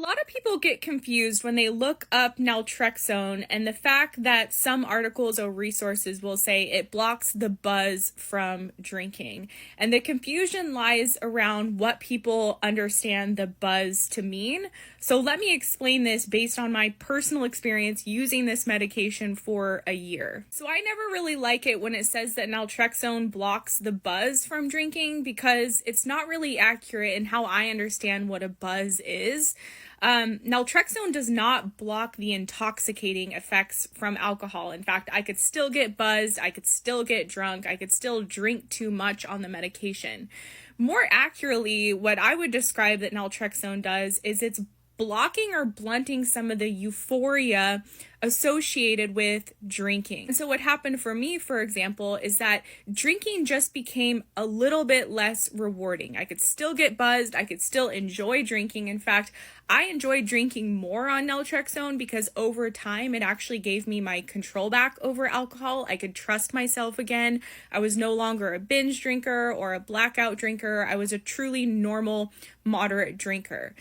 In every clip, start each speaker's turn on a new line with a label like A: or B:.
A: lot of people get confused when they look up naltrexone and the fact that some articles or resources will say it blocks the buzz from drinking. And the confusion lies around what people understand the buzz to mean. So let me explain this based on my personal experience using this medication for a year. So I never really like it when it says that naltrexone blocks the buzz from drinking because it's not really accurate in how I understand what a buzz is. Naltrexone does not block the intoxicating effects from alcohol. In fact, I could still get buzzed, I could still get drunk, I could still drink too much on the medication. More accurately, what I would describe that naltrexone does is it's blocking or blunting some of the euphoria associated with drinking. And so what happened for me, for example, is that drinking just became a little bit less rewarding. I could still get buzzed. I could still enjoy drinking. In fact, I enjoyed drinking more on naltrexone because over time, it actually gave me my control back over alcohol. I could trust myself again. I was no longer a binge drinker or a blackout drinker. I was a truly normal, moderate drinker.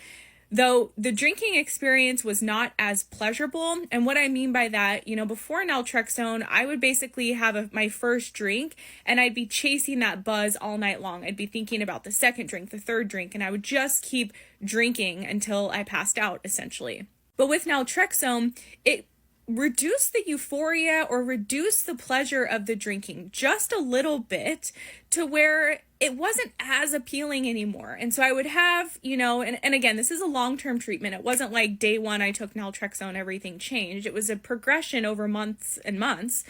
A: Though the drinking experience was not as pleasurable. And what I mean by that, before naltrexone, I would basically have my first drink and I'd be chasing that buzz all night long. I'd be thinking about the second drink, the third drink, and I would just keep drinking until I passed out, essentially. But with naltrexone, it reduce the euphoria or reduce the pleasure of the drinking just a little bit to where it wasn't as appealing anymore. And so I would have, and again, this is a long-term treatment. It wasn't like day one I took naltrexone, everything changed. It was a progression over months and months.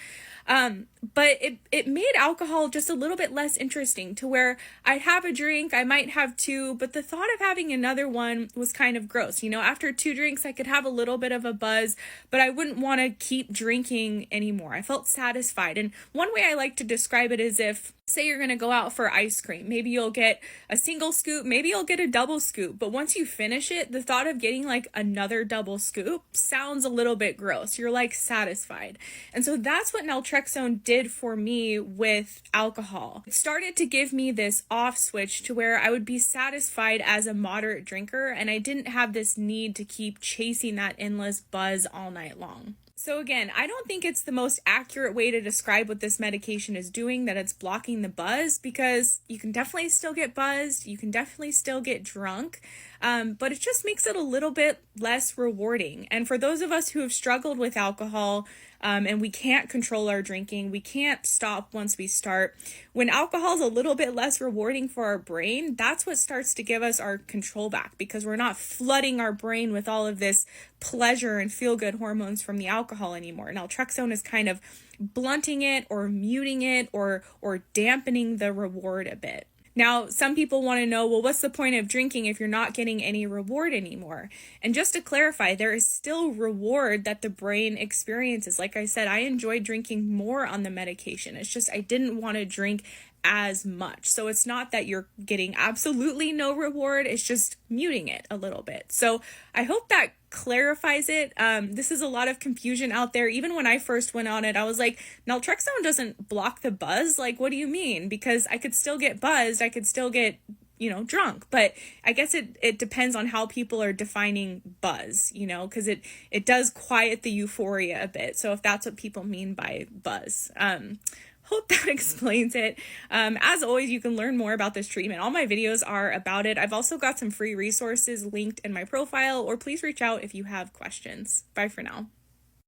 A: But it made alcohol just a little bit less interesting to where I'd have a drink, I might have two, but the thought of having another one was kind of gross. After two drinks, I could have a little bit of a buzz, but I wouldn't want to keep drinking anymore. I felt satisfied. And one way I like to describe it is if, say you're going to go out for ice cream. Maybe you'll get a single scoop, maybe you'll get a double scoop, but once you finish it, the thought of getting like another double scoop sounds a little bit gross. You're like satisfied. And so that's what naltrexone did for me with alcohol. It started to give me this off switch to where I would be satisfied as a moderate drinker and I didn't have this need to keep chasing that endless buzz all night long. So again, I don't think it's the most accurate way to describe what this medication is doing, that it's blocking the buzz, because you can definitely still get buzzed, you can definitely still get drunk, but it just makes it a little bit less rewarding. And for those of us who have struggled with alcohol, and we can't control our drinking, we can't stop once we start, when alcohol is a little bit less rewarding for our brain, that's what starts to give us our control back, because we're not flooding our brain with all of this pleasure and feel-good hormones from the alcohol anymore. Naltrexone is kind of blunting it or muting it or dampening the reward a bit. Now, some people want to know, well, what's the point of drinking if you're not getting any reward anymore? And just to clarify, there is still reward that the brain experiences. Like I said, I enjoyed drinking more on the medication. It's just I didn't want to drink as much. So it's not that you're getting absolutely no reward, it's just muting it a little bit. So I hope that clarifies it. This is a lot of confusion out there. Even when I first went on it, I was like, naltrexone doesn't block the buzz. Like, what do you mean? Because I could still get buzzed, I could still get drunk, but I guess it depends on how people are defining buzz, because it does quiet the euphoria a bit. So if that's what people mean by buzz, hope that explains it. As always, you can learn more about this treatment. All my videos are about it. I've also got some free resources linked in my profile, or please reach out if you have questions. Bye for now.